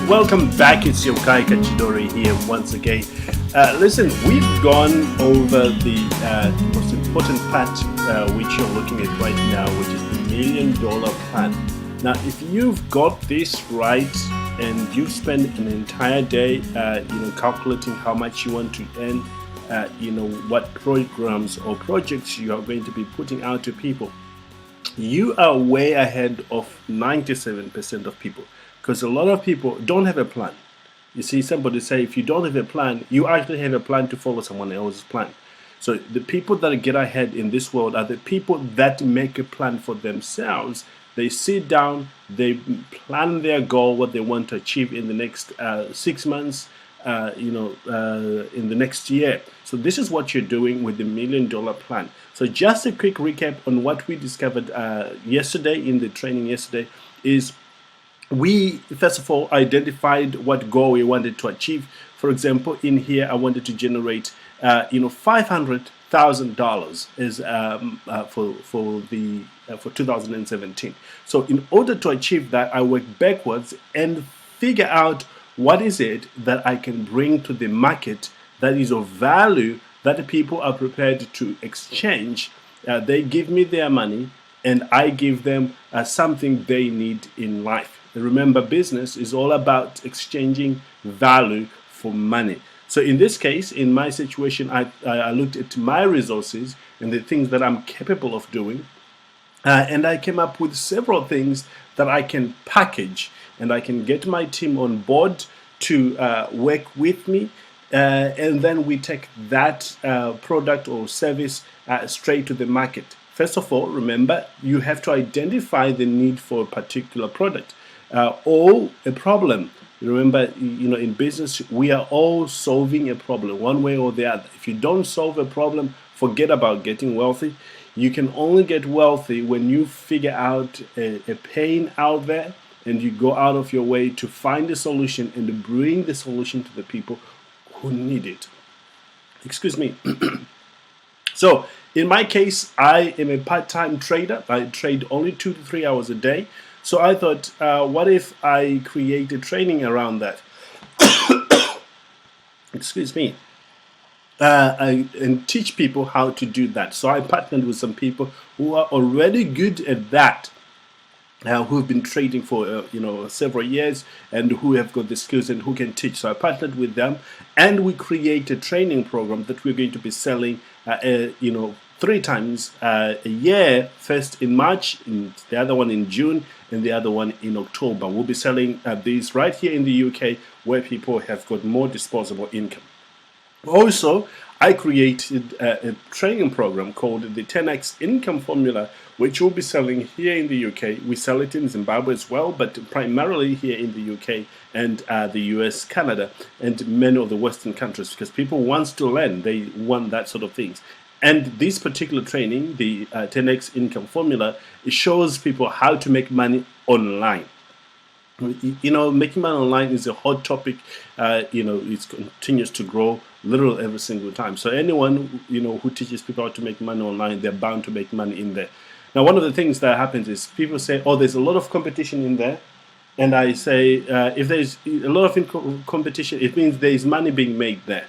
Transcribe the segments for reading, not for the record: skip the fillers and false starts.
Welcome back. It's your Kai Kachidori here once again. Listen, we've gone over the most important part which you're looking at right now, which is the $1 million plan. Now, if you've got this right and you've spent an entire day, calculating how much you want to earn, what programs or projects you are going to be putting out to people, you are way ahead of 97% of people, because a lot of people don't have a plan. You see, somebody say if you don't have a plan, you actually have a plan to follow someone else's plan. So the people that get ahead in this world are the people that make a plan for themselves. They sit down, they plan their goal, what they want to achieve in the next 6 months, in the next year. So this is what you're doing with the $1 million plan. So just a quick recap on what we discovered yesterday in the training yesterday is we first of all identified what goal we wanted to achieve. For example, in here I wanted to generate $500,000 is for 2017. So in order to achieve that, I work backwards and figure out what is it that I can bring to the market that is of value that the people are prepared to exchange. They give me their money and I give them something they need in life. Remember, business is all about exchanging value for money. So in this case, in my situation, I looked at my resources and the things that I'm capable of doing, and I came up with several things that I can package, and I can get my team on board to work with me, and then we take that product or service straight to the market. First of all, remember, you have to identify the need for a particular product or a problem. Remember, in business, we are all solving a problem one way or the other. If you don't solve a problem, forget about getting wealthy. You can only get wealthy when you figure out a pain out there and you go out of your way to find a solution and bring the solution to the people who need it. Excuse me. So in my case, I am a part-time trader. I trade only 2 to 3 hours a day. So I thought, what if I create a training around that? Excuse me. And teach people how to do that. So I partnered with some people who are already good at that, who've been trading for several years and who have got the skills and who can teach. So I partnered with them, and we create a training program that we're going to be selling 3 times a year. First in March, the other one in June, and the other one in October. We'll be selling these right here in the UK, where people have got more disposable income. Also, I created a training program called the 10x Income Formula, which we'll be selling here in the UK. We sell it in Zimbabwe as well, but primarily here in the UK and the US, Canada, and many of the Western countries, because people want to learn. They want that sort of things. And this particular training, the 10x Income Formula, it shows people how to make money online. Making money online is a hot topic. It continues to grow literally every single time. So anyone, who teaches people how to make money online, they're bound to make money in there. Now, one of the things that happens is people say, oh, there's a lot of competition in there. And I say, if there's a lot of competition, it means there's money being made there.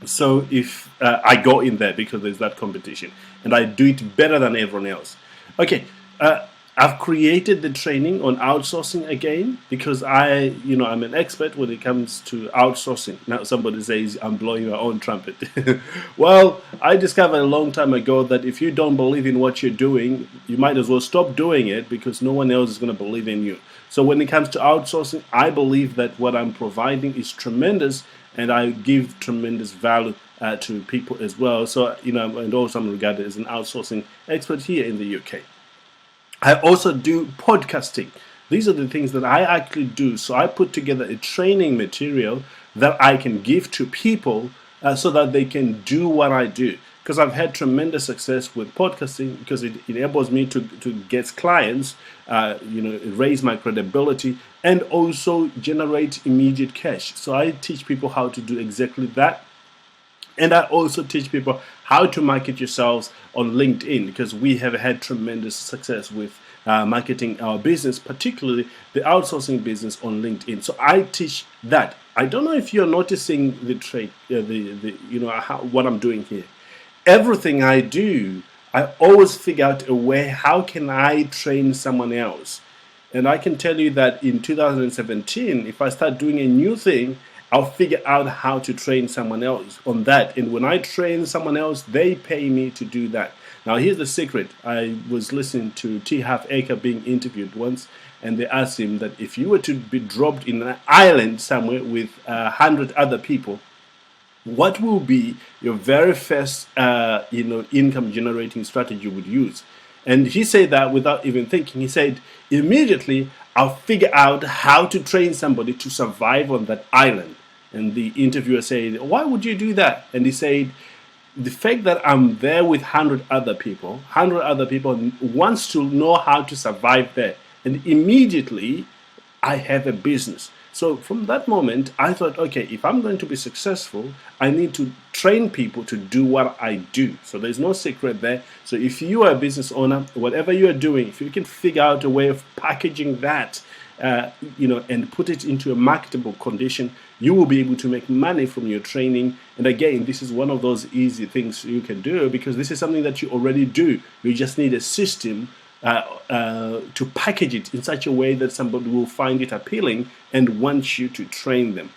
So if I go in there because there's that competition and I do it better than everyone else. Okay, I've created the training on outsourcing again because I'm an expert when it comes to outsourcing. Now somebody says I'm blowing my own trumpet. Well, I discovered a long time ago that if you don't believe in what you're doing, you might as well stop doing it because no one else is going to believe in you. So when it comes to outsourcing, I believe that what I'm providing is tremendous, and I give tremendous value to people as well. So, and also I'm regarded as an outsourcing expert here in the UK. I also do podcasting. These are the things that I actually do. So I put together a training material that I can give to people so that they can do what I do. Because I've had tremendous success with podcasting because it enables me to get clients, raise my credibility, and also generate immediate cash. So I teach people how to do exactly that. And I also teach people how to market yourselves on LinkedIn, because we have had tremendous success with marketing our business, particularly the outsourcing business on LinkedIn. So I teach that. I don't know if you're noticing the trait, what I'm doing here. Everything I do, I always figure out a way, how can I train someone else? And I can tell you that in 2017, if I start doing a new thing, I'll figure out how to train someone else on that. And when I train someone else, they pay me to do that. Now, here's the secret. I was listening to T. Half Acre being interviewed once, and they asked him that if you were to be dropped in an island somewhere with 100 other people, what will be your very first income generating strategy you would use? And he said that without even thinking. He said, immediately I'll figure out how to train somebody to survive on that island. And the interviewer said, why would you do that? And he said, the fact that I'm there with 100 other people wants to know how to survive there. And immediately I have a business. So from that moment, I thought, okay, if I'm going to be successful, I need to train people to do what I do. So there's no secret there. So if you are a business owner, whatever you are doing, if you can figure out a way of packaging that, and put it into a marketable condition, you will be able to make money from your training. And again, this is one of those easy things you can do, because this is something that you already do. You just need a system to package it in such a way that somebody will find it appealing and want you to train them.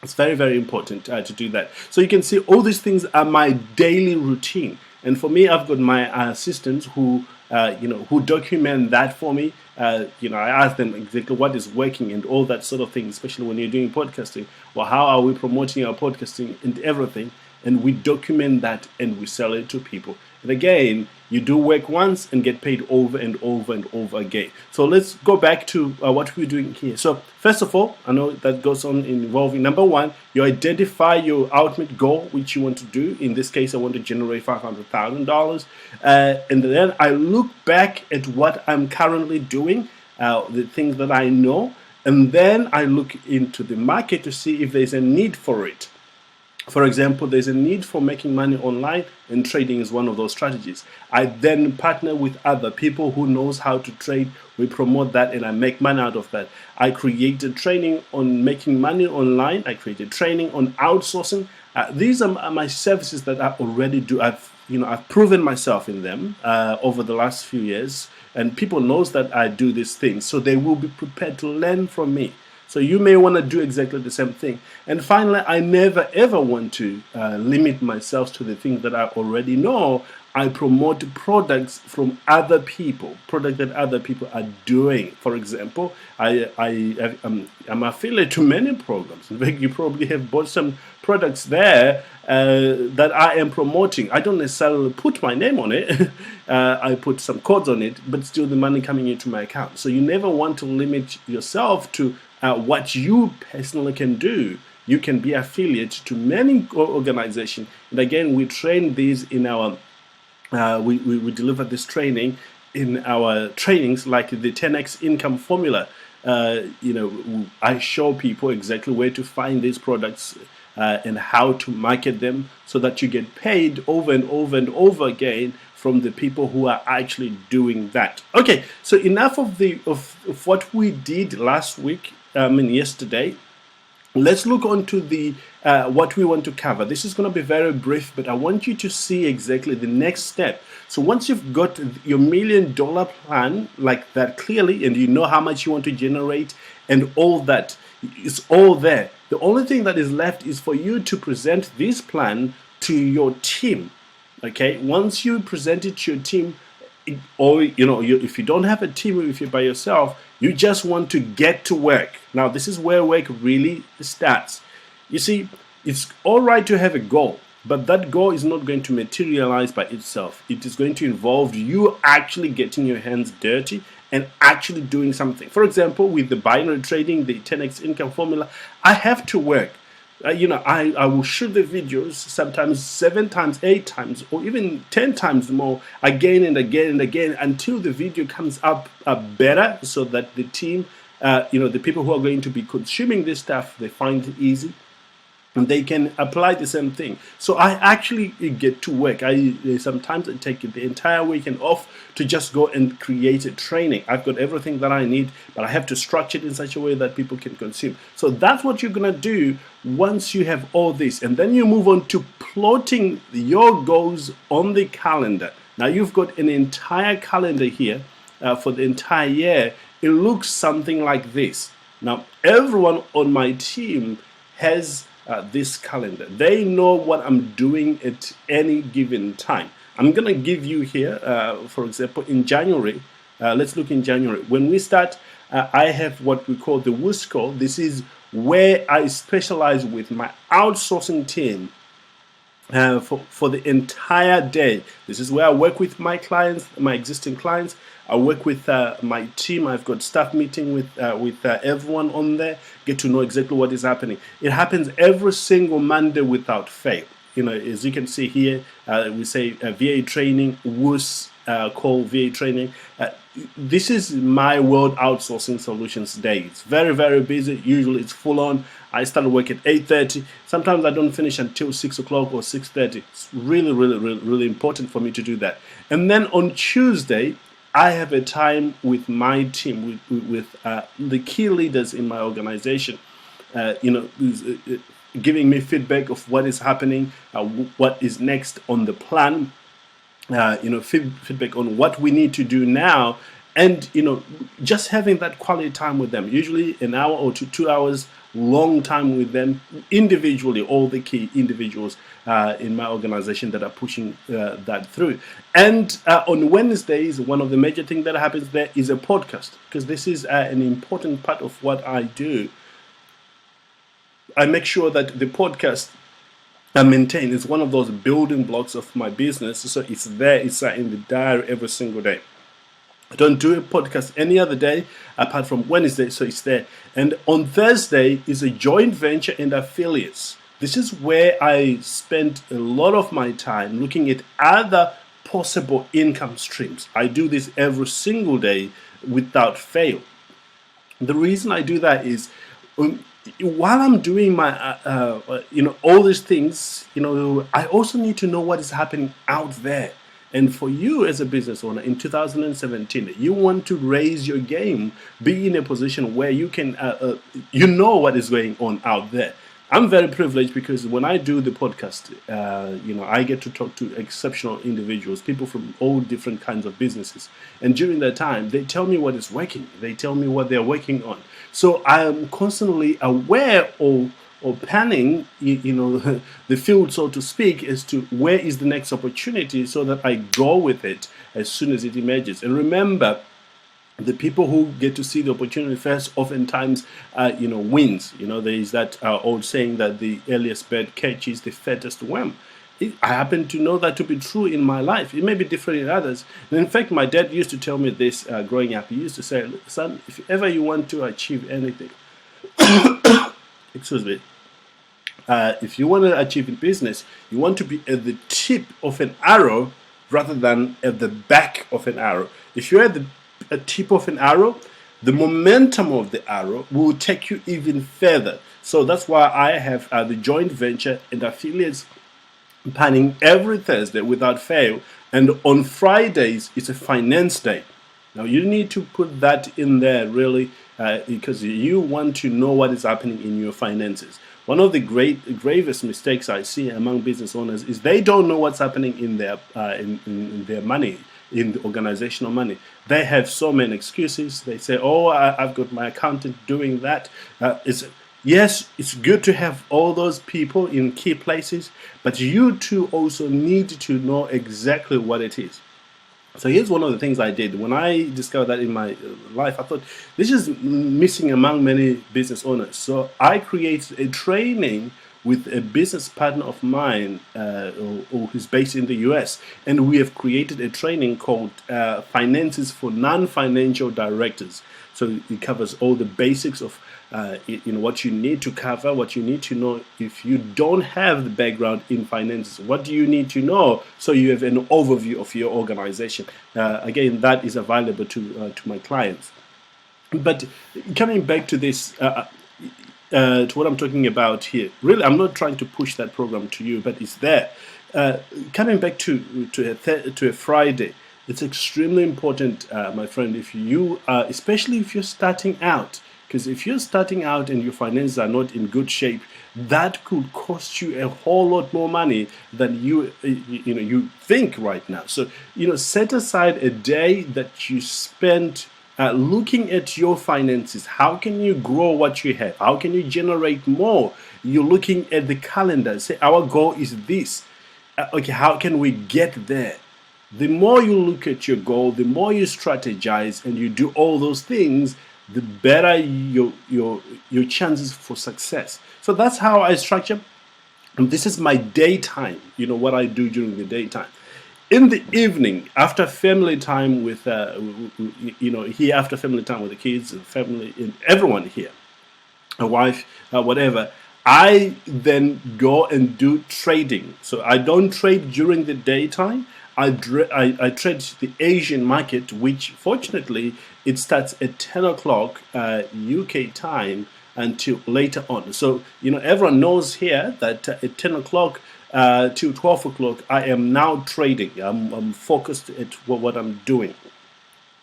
It's very, very important to do that. So you can see all these things are my daily routine. And for me, I've got my assistants who document that for me. I ask them exactly what is working and all that sort of thing, especially when you're doing podcasting, or how are we promoting our podcasting and everything. And we document that and we sell it to people. And again, you do work once and get paid over and over and over again. So let's go back to what we're doing here. So first of all, I know that goes on involving, number one, you identify your ultimate goal, which you want to do. In this case, I want to generate $500,000. And then I look back at what I'm currently doing, the things that I know, and then I look into the market to see if there's a need for it. For example, there's a need for making money online, and trading is one of those strategies. I then partner with other people who knows how to trade. We promote that and I make money out of that. I created training on making money online. I created training on outsourcing. These are my services that I already do. I've proven myself in them over the last few years, and people knows that I do these things, so they will be prepared to learn from me. So you may want to do exactly the same thing. And finally, I never ever want to limit myself to the things that I already know. I promote products from other people, products that other people are doing. For example, I'm affiliate to many programs. In fact, you probably have bought some products there that I am promoting. I don't necessarily put my name on it. I put some codes on it, but still the money coming into my account. So you never want to limit yourself to what you personally can do. You can be affiliate to many organizations. And again, we train these in our we deliver this training in our trainings, like the 10x income formula. I show people exactly where to find these products and how to market them so that you get paid over and over and over again from the people who are actually doing that. Okay, so enough of what we did last week, yesterday. Let's look on to the what we want to cover. This is going to be very brief, but I want you to see exactly the next step. So once you've got your $1 million plan like that clearly, and you know how much you want to generate and all that, it's all there. The only thing that is left is for you to present this plan to your team. Okay, once you present it to your team, or if you don't have a team, if you're by yourself, you just want to get to work. Now, this is where work really starts. You see, it's all right to have a goal, but that goal is not going to materialize by itself. It is going to involve you actually getting your hands dirty and actually doing something. For example, with the binary trading, the 10x income formula, I have to work. I will shoot the videos sometimes 7 times, 8 times, or even 10 times more again and again and again until the video comes up better, so that the team, the people who are going to be consuming this stuff, they find it easy. and they can apply the same thing. So I actually get to work. I sometimes I take the entire weekend off to just go and create a training. I've got everything that I need, but I have to structure it in such a way that people can consume. So that's what you're gonna do once you have all this, and then you move on to plotting your goals on the calendar. Now you've got an entire calendar here for the entire year. It looks something like this. Now everyone on my team has this calendar. They know what I'm doing at any given time. I'm going to give you here, for example, in January. Let's look in January. When we start, I have what we call the WUSCO. This is where I specialize with my outsourcing team for the entire day. This is where I work with my clients, my existing clients. I work with my team. I've got staff meeting with everyone on there. Get to know exactly what is happening. It happens every single Monday without fail. You know, as you can see here, we say VA training, WUS call VA training. This is my World Outsourcing Solutions day. It's very, very busy. Usually it's full on. I start work at 8:30. Sometimes I don't finish until 6 o'clock or 6:30. It's really, really, really, really important for me to do that. And then on Tuesday, I have a time with my team, with the key leaders in my organization, giving me feedback of what is happening, what is next on the plan, feedback on what we need to do now, and just having that quality time with them. Usually an hour or 2 hours, long time with them individually, all the key individuals in my organization that are pushing that through. And on Wednesdays, one of the major things that happens there is a podcast, because this is an important part of what I do. I make sure that the podcast I maintain is one of those building blocks of my business. So it's there, it's in the diary every single day. I don't do a podcast any other day apart from Wednesday, so it's there. And on Thursday is a joint venture and affiliates. This is where I spend a lot of my time looking at other possible income streams. I do this every single day without fail. The reason I do that is while I'm doing my all these things, I also need to know what is happening out there. And for you as a business owner in 2017, you want to raise your game, be in a position where you can, what is going on out there. I'm very privileged because when I do the podcast, I get to talk to exceptional individuals, people from all different kinds of businesses. And during that time, they tell me what is working. They tell me what they're working on. So I'm constantly aware or planning, the field, so to speak, as to where is the next opportunity so that I go with it as soon as it emerges. And remember, the people who get to see the opportunity first oftentimes, wins. There is that old saying that the earliest bird catches the fattest worm. I happen to know that to be true in my life. It may be different in others. And in fact, my dad used to tell me this growing up. He used to say, son, if ever you want to achieve anything, excuse me, if you want to achieve in business, you want to be at the tip of an arrow rather than at the back of an arrow. If you're at the tip of an arrow, the momentum of the arrow will take you even further. So that's why I have the joint venture and affiliates planning every Thursday without fail. And on Fridays, it's a finance day. Now, you need to put that in there really because you want to know what is happening in your finances. One of the gravest mistakes I see among business owners is they don't know what's happening in their in their money, in the organizational money. They have so many excuses. They say, "Oh, I've got my accountant doing that." Yes, it's good to have all those people in key places, but you too also need to know exactly what it is. So here's one of the things I did. When I discovered that in my life, I thought this is missing among many business owners. So I created a training with a business partner of mine who's based in the US. And we have created a training called Finances for Non-Financial Directors. So it covers all the basics of what you need to cover, what you need to know if you don't have the background in finances. What do you need to know so you have an overview of your organization? Again, that is available to my clients. But coming back to this, to what I'm talking about here. Really, I'm not trying to push that program to you, but it's there. Uh, Coming back to a Friday, it's extremely important, my friend. If you, especially if you're starting out, because if you're starting out and your finances are not in good shape, that could cost you a whole lot more money than you think right now. So set aside a day that you spend looking at your finances. How can you grow what you have? How can you generate more? You're looking at the calendar. Say, our goal is this. Okay, how can we get there? The more you look at your goal, the more you strategize and you do all those things, the better your chances for success. So that's how I structure. And this is my daytime. What I do during the daytime. In the evening, after family time with, here after family time with the kids and family and everyone here, a wife, whatever, I then go and do trading. So I don't trade during the daytime. I trade the Asian market, which fortunately it starts at 10 o'clock UK time until later on. So everyone knows here that at 10 o'clock till 12 o'clock I am now trading. I'm focused at what I'm doing.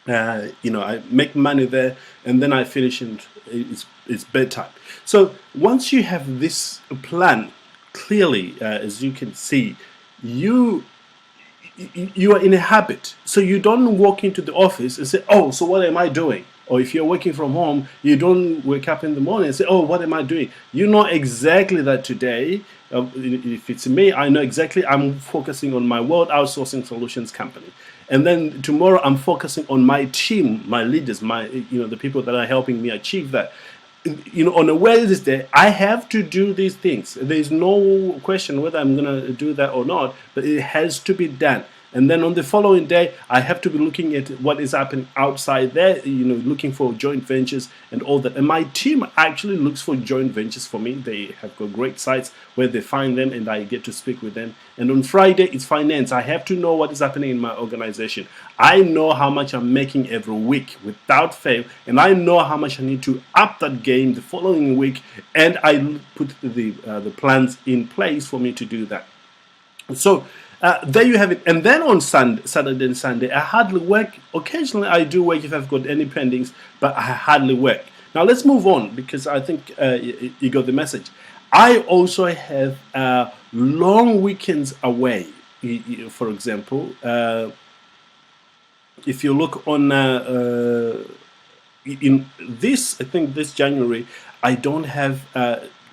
I make money there, and then I finish, and it's bedtime. So once you have this plan clearly, as you can see, you are in a habit. So you don't walk into the office and say, "Oh, so what am I doing?" Or if you're working from home, you don't wake up in the morning and say, "Oh, what am I doing?" You know exactly that today. If it's me, I know exactly I'm focusing on my World Outsourcing Solutions company. And then tomorrow I'm focusing on my team, my leaders, the people that are helping me achieve that. On a Wednesday, I have to do these things. There's no question whether I'm going to do that or not, but it has to be done. And then on the following day, I have to be looking at what is happening outside there, looking for joint ventures and all that. And my team actually looks for joint ventures for me. They have got great sites where they find them and I get to speak with them. And on Friday, it's finance. I have to know what is happening in my organization. I know how much I'm making every week without fail. And I know how much I need to up that game the following week. And I put the plans in place for me to do that. So there you have it. And then on Saturday and Sunday, I hardly work. Occasionally, I do work if I've got any pendings, but I hardly work. Now, let's move on because I think you got the message. I also have long weekends away. For example, if you look on in this, I think this January, I don't have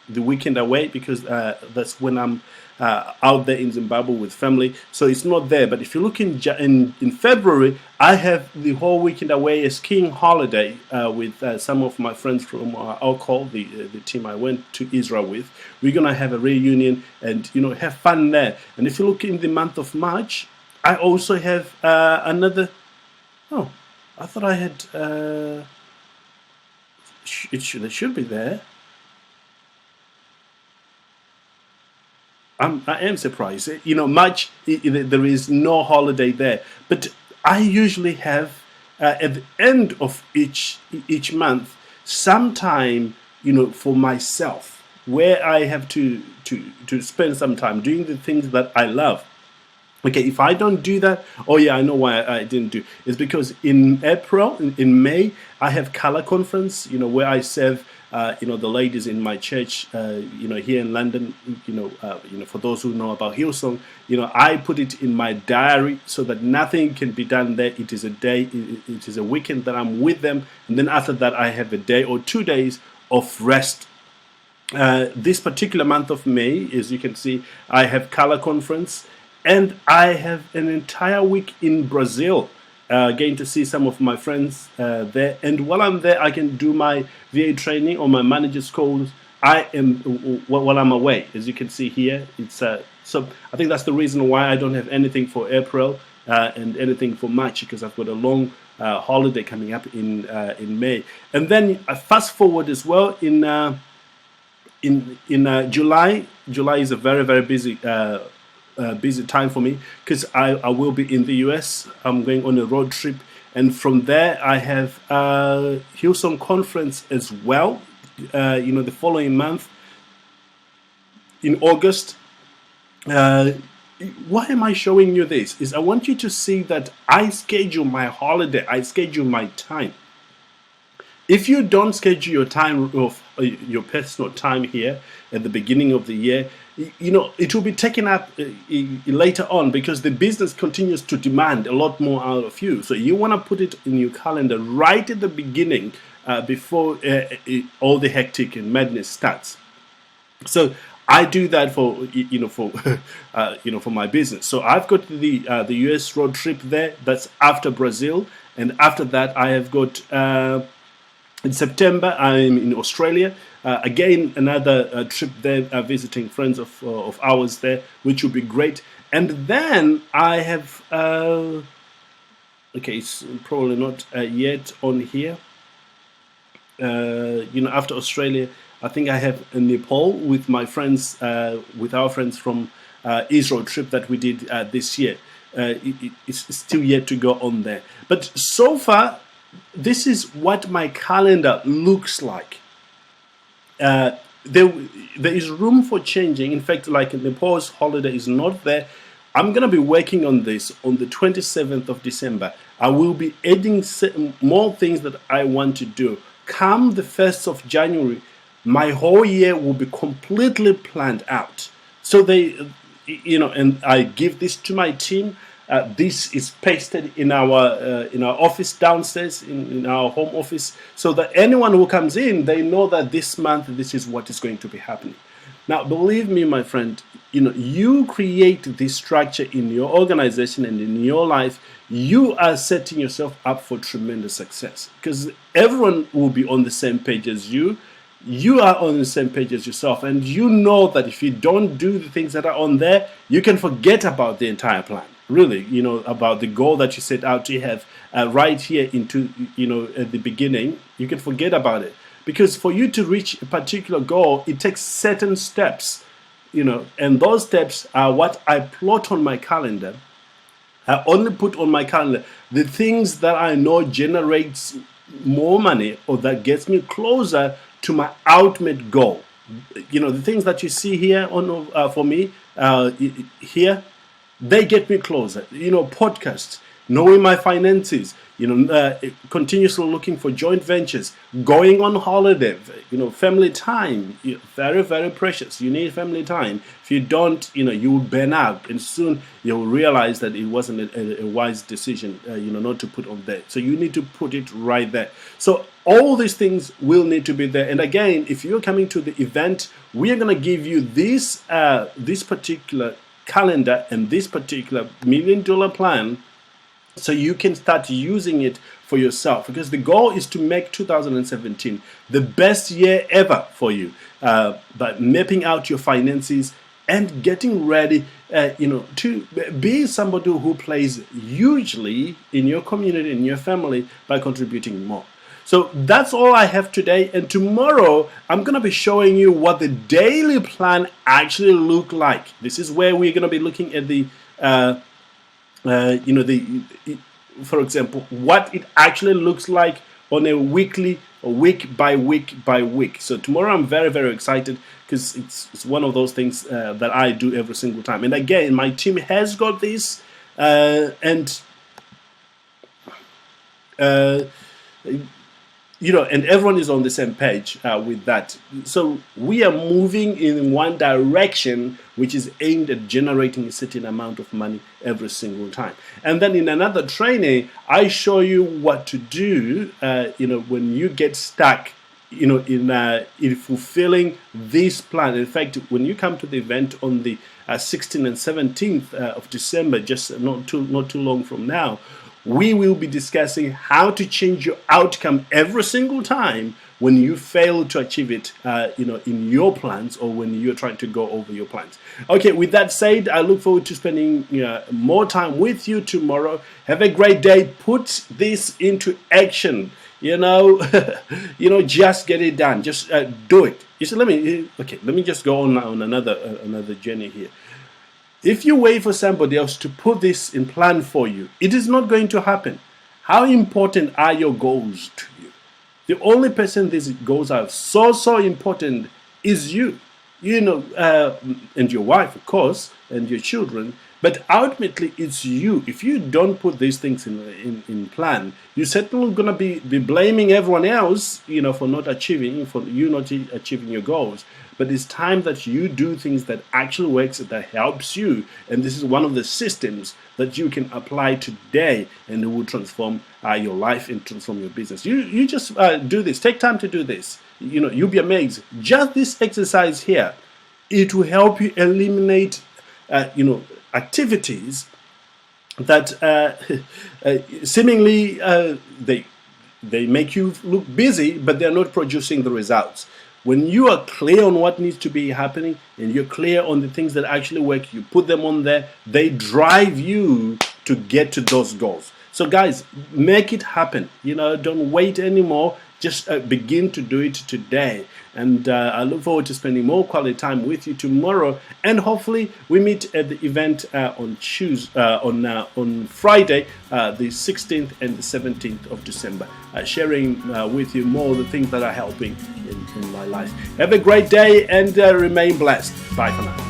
the weekend away because that's when I'm out there in Zimbabwe with family, so it's not there. But if you look in February, I have the whole weekend away, a skiing holiday with some of my friends from Alcohol, the team I went to Israel with. We're gonna have a reunion and have fun there. And if you look in the month of March, I also have another. Oh, I thought I had. It should be there. I am surprised. March, there is no holiday there. But I usually have, at the end of each month, some time, for myself, where I have to spend some time doing the things that I love. Okay, if I don't do that, oh yeah, I know why I didn't do. It's because in April, in May, I have Color Conference, where I serve, the ladies in my church, here in London, for those who know about Hillsong, I put it in my diary so that nothing can be done there. It is a day, it is a weekend that I'm with them, and then after that, I have a day or 2 days of rest. This particular month of May, as you can see, I have Color Conference. And I have an entire week in Brazil, getting to see some of my friends there. And while I'm there, I can do my VA training or my manager's calls. While I'm away. As you can see here, it's so I think that's the reason why I don't have anything for April and anything for March, because I've got a long holiday coming up in May. And then I fast forward as well in July. July is a very, very busy time for me because I will be in the US. I'm going on a road trip, and from there I have Hillsong conference as well, the following month in August. Uh, why am I showing you this? Is I want you to see that I schedule my holiday, I schedule my time. If you don't schedule your time of your personal time here at the beginning of the year, it will be taken up later on, because the business continues to demand a lot more out of you. So you want to put it in your calendar right at the beginning, before all the hectic and madness starts. So I do that for for my business. So I've got the US road trip there. That's after Brazil, and after that I have got. In September, I'm in Australia. Again, another trip there, visiting friends of ours there, which will be great. And then I have, okay, it's probably not yet on here. After Australia, I think I have Nepal with my friends, with our friends from Israel trip that we did this year. It's still yet to go on there. But so far, this is what my calendar looks like. There is room for changing. In fact, like Nepal's holiday is not there. I'm going to be working on this on the 27th of December. I will be adding more things that I want to do. Come the 1st of January, my whole year will be completely planned out. So and I give this to my team. This is pasted in our office downstairs, in our home office, so that anyone who comes in, they know that this month this is what is going to be happening. Now, believe me, my friend, you create this structure in your organization and in your life, you are setting yourself up for tremendous success, because everyone will be on the same page as you. You are on the same page as yourself, and you know that if you don't do the things that are on there, you can forget about the entire plan. Really, about the goal that you set out to have right here into, at the beginning, you can forget about it. Because for you to reach a particular goal, it takes certain steps, and those steps are what I plot on my calendar. I only put on my calendar the things that I know generates more money, or that gets me closer to my ultimate goal. The things that you see here for me here, they get me closer. Podcasts, knowing my finances, continuously looking for joint ventures, going on holiday, family time, very, very precious. You need family time. If you don't, you will burn out, and soon you'll realize that it wasn't a wise decision, not to put on there. So you need to put it right there. So all these things will need to be there. And again, if you're coming to the event, we are going to give you this particular calendar and this particular $1 million plan, so you can start using it for yourself, because the goal is to make 2017 the best year ever for you, by mapping out your finances and getting ready to be somebody who plays hugely in your community, in your family, by contributing more. So that's all I have today, and tomorrow I'm going to be showing you what the daily plan actually look like. This is where we're going to be looking at the, for example, what it actually looks like on a weekly, or week by week by week. So tomorrow I'm very, very excited, because it's one of those things that I do every single time. And again, my team has got this, and and everyone is on the same page with that. So we are moving in one direction, which is aimed at generating a certain amount of money every single time. And then in another training, I show you what to do, when you get stuck, in fulfilling this plan. In fact, when you come to the event on the 16th and 17th of December, just not too long from now, we will be discussing how to change your outcome every single time when you fail to achieve it, in your plans, or when you're trying to go over your plans. Okay, with that said, I look forward to spending more time with you tomorrow. Have a great day. Put this into action. Just get it done. Just do it. Let me just go on another journey here. If you wait for somebody else to put this in plan for you, it is not going to happen. How important are your goals to you? The only person these goals are so important is you. And your wife, of course, and your children. But ultimately, it's you. If you don't put these things in plan, you're certainly going to be blaming everyone else, for not achieving, for you not achieving your goals. But it's time that you do things that actually works, that helps you. And this is one of the systems that you can apply today, and it will transform your life and transform your business. You just do this. Take time to do this. You'll be amazed. Just this exercise here, it will help you eliminate, activities that seemingly they make you look busy, but they're not producing the results. When you are clear on what needs to be happening, and you're clear on the things that actually work, you put them on there, they drive you to get to those goals. So guys, make it happen. Don't wait anymore. Just begin to do it today. And I look forward to spending more quality time with you tomorrow. And hopefully we meet at the event on Friday, the 16th and the 17th of December, sharing with you more of the things that are helping in my life. Have a great day and remain blessed. Bye for now.